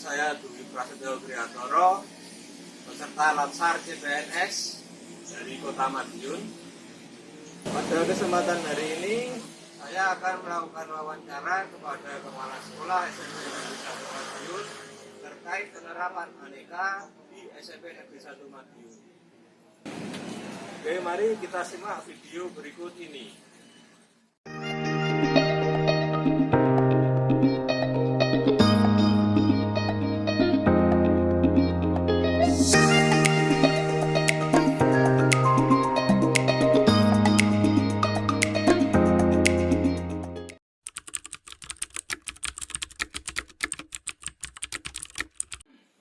saya Dwi Prasetyo Priantoro, peserta Latsar CPNS dari Kota Madiun. Pada kesempatan hari ini, saya akan melakukan wawancara kepada Kepala Sekolah SMP Negeri 1 Madiun terkait penerapan aneka di SMP Negeri 1 Madiun. Oke, mari kita simak video berikut ini.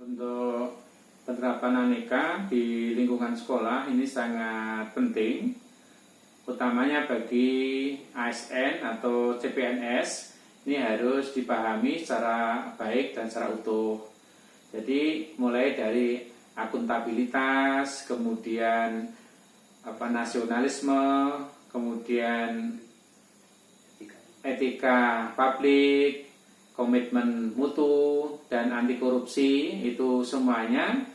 Untuk penerapan aneka di lingkungan sekolah ini sangat penting, utamanya bagi ASN atau CPNS. Ini harus dipahami secara baik dan secara utuh. Jadi mulai dari akuntabilitas, kemudian nasionalisme, kemudian etika publik, komitmen mutu, dan anti korupsi, itu semuanya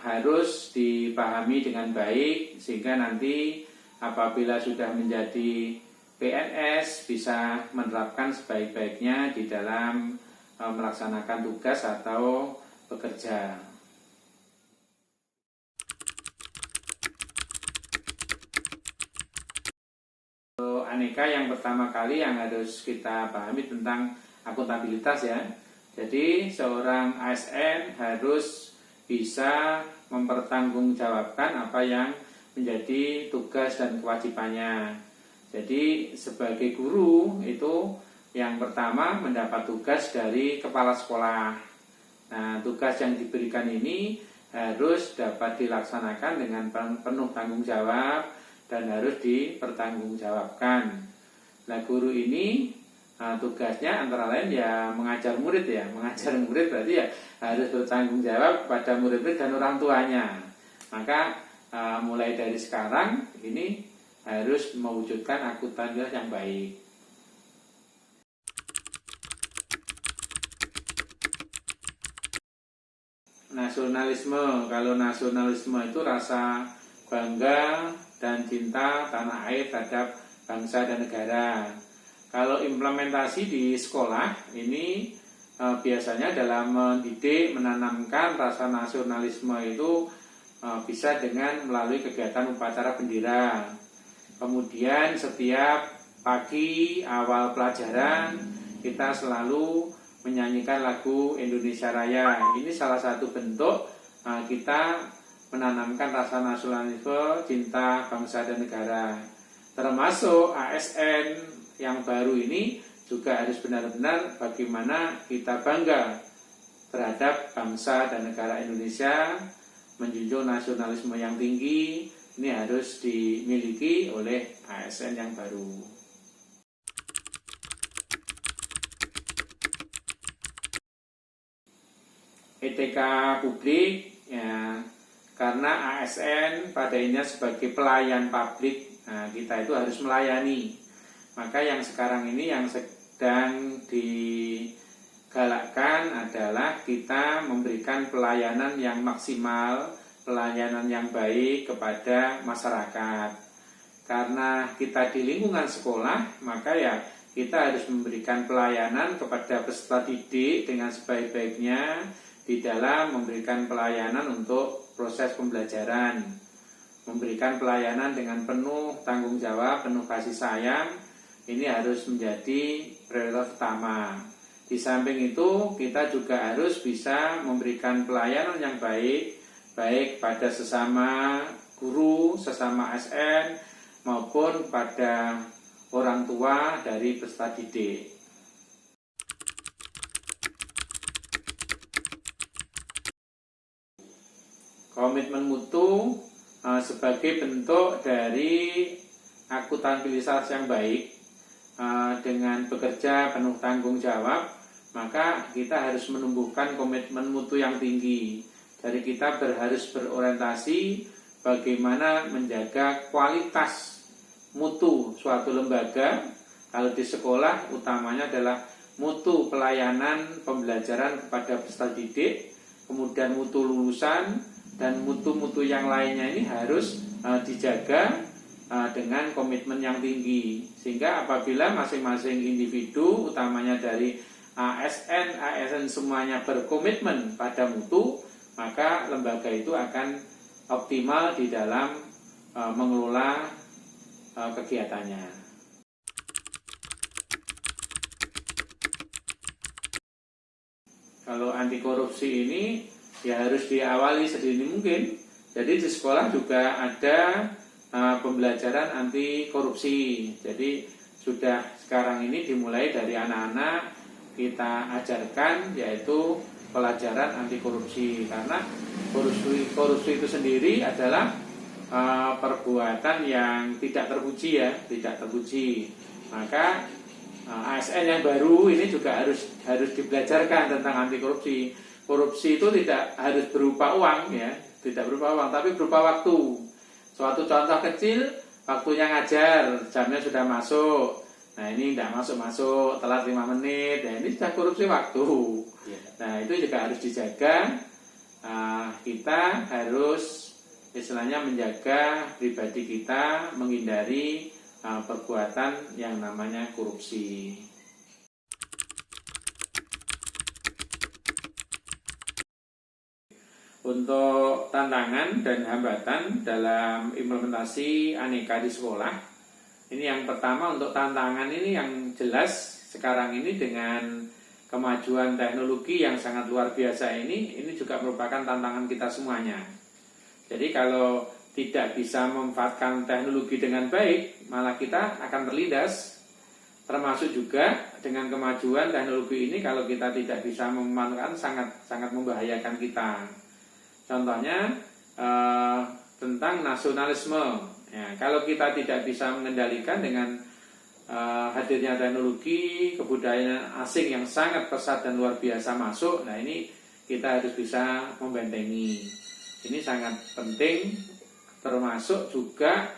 harus dipahami dengan baik sehingga nanti apabila sudah menjadi PNS bisa menerapkan sebaik-baiknya di dalam melaksanakan tugas atau bekerja. Aneka yang pertama kali yang harus kita pahami tentang akuntabilitas ya. Jadi seorang ASN harus bisa mempertanggungjawabkan apa yang menjadi tugas dan kewajibannya. Jadi sebagai guru itu yang pertama mendapat tugas dari kepala sekolah. Nah, tugas yang diberikan ini harus dapat dilaksanakan dengan penuh tanggung jawab dan harus dipertanggungjawabkan. Nah, guru ini tugasnya antara lain ya mengajar murid ya. Mengajar murid berarti ya harus bertanggung jawab pada murid-murid dan orang tuanya. Maka mulai dari sekarang ini harus mewujudkan akuntabilitas yang baik. Nasionalisme, kalau nasionalisme itu rasa bangga dan cinta tanah air terhadap bangsa dan negara. Kalau implementasi di sekolah ini biasanya dalam mendidik, menanamkan rasa nasionalisme itu bisa dengan melalui kegiatan upacara bendera. Kemudian setiap pagi awal pelajaran kita selalu menyanyikan lagu Indonesia Raya. Ini salah satu bentuk kita menanamkan rasa nasionalisme, cinta bangsa dan negara. Termasuk ASN yang baru ini juga harus benar-benar bagaimana kita bangga terhadap bangsa dan negara Indonesia, menjunjung nasionalisme yang tinggi. Ini harus dimiliki oleh ASN yang baru. Etika publik ya, karena ASN pada intinya sebagai pelayan publik, kita itu harus melayani. Maka yang sekarang ini yang sedang digalakkan adalah kita memberikan pelayanan yang maksimal, pelayanan yang baik kepada masyarakat. Karena kita di lingkungan sekolah, maka ya kita harus memberikan pelayanan kepada peserta didik dengan sebaik-baiknya di dalam memberikan pelayanan untuk proses pembelajaran. Memberikan pelayanan dengan penuh tanggung jawab, penuh kasih sayang. Ini harus menjadi prioritas utama. Di samping itu, kita juga harus bisa memberikan pelayanan yang baik pada sesama guru, sesama ASN, maupun pada orang tua dari peserta didik. Komitmen mutu sebagai bentuk dari akuntabilitas yang baik. Dengan bekerja penuh tanggung jawab, maka kita harus menumbuhkan komitmen mutu yang tinggi. Jadi kita harus berorientasi bagaimana menjaga kualitas mutu suatu lembaga. Kalau di sekolah utamanya adalah mutu pelayanan pembelajaran kepada peserta didik, kemudian mutu lulusan, dan mutu-mutu yang lainnya ini harus dijaga dengan komitmen yang tinggi. Sehingga apabila masing-masing individu, utamanya dari ASN semuanya berkomitmen pada mutu, maka lembaga itu akan optimal di dalam mengelola kegiatannya. Kalau anti korupsi ini ya harus diawali sedini mungkin. Jadi di sekolah juga ada pembelajaran anti korupsi. Jadi sudah sekarang ini dimulai dari anak-anak kita ajarkan yaitu pelajaran anti korupsi, karena korupsi itu sendiri adalah perbuatan yang tidak terpuji ya, tidak terpuji. Maka ASN yang baru ini juga harus dibelajarkan tentang anti korupsi. Korupsi itu tidak harus berupa uang ya, tidak berupa uang, tapi berupa waktu. Suatu contoh kecil, waktunya ngajar, jamnya sudah masuk. Nah ini tidak masuk-masuk, telat 5 menit, nah ini sudah korupsi waktu. Nah itu juga harus dijaga. Kita harus istilahnya menjaga pribadi kita, menghindari perbuatan yang namanya korupsi. Untuk tantangan dan hambatan dalam implementasi aneka di sekolah, ini yang pertama untuk tantangan ini yang jelas sekarang ini dengan kemajuan teknologi yang sangat luar biasa ini juga merupakan tantangan kita semuanya. Jadi kalau tidak bisa memanfaatkan teknologi dengan baik, malah kita akan terlindas. Termasuk juga dengan kemajuan teknologi ini, kalau kita tidak bisa memanfaatkan sangat membahayakan kita. Contohnya tentang nasionalisme. Ya, kalau kita tidak bisa mengendalikan dengan hadirnya teknologi, kebudayaan asing yang sangat pesat dan luar biasa masuk, nah ini kita harus bisa membentengi. Ini sangat penting, termasuk juga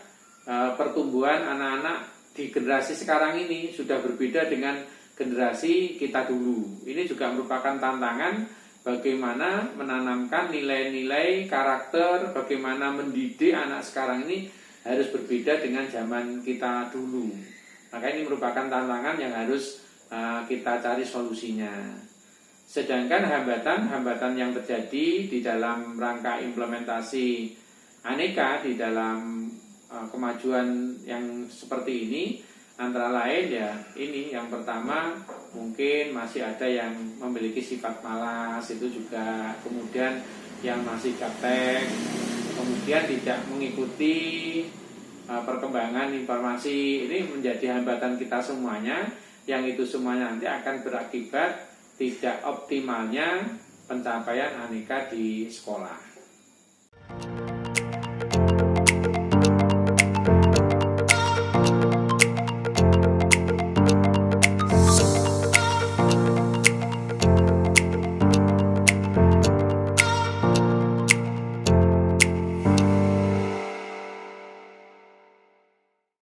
pertumbuhan anak-anak di generasi sekarang ini sudah berbeda dengan generasi kita dulu. Ini juga merupakan tantangan bagaimana menanamkan nilai-nilai karakter, bagaimana mendidik anak sekarang ini harus berbeda dengan zaman kita dulu. Maka ini merupakan tantangan yang harus kita cari solusinya. Sedangkan hambatan yang terjadi di dalam rangka implementasi aneka di dalam kemajuan yang seperti ini, antara lain ya ini yang pertama mungkin masih ada yang memiliki sifat malas, itu juga, kemudian yang masih gaptek, kemudian tidak mengikuti perkembangan informasi, ini menjadi hambatan kita semuanya, yang itu semuanya nanti akan berakibat tidak optimalnya pencapaian aneka di sekolah.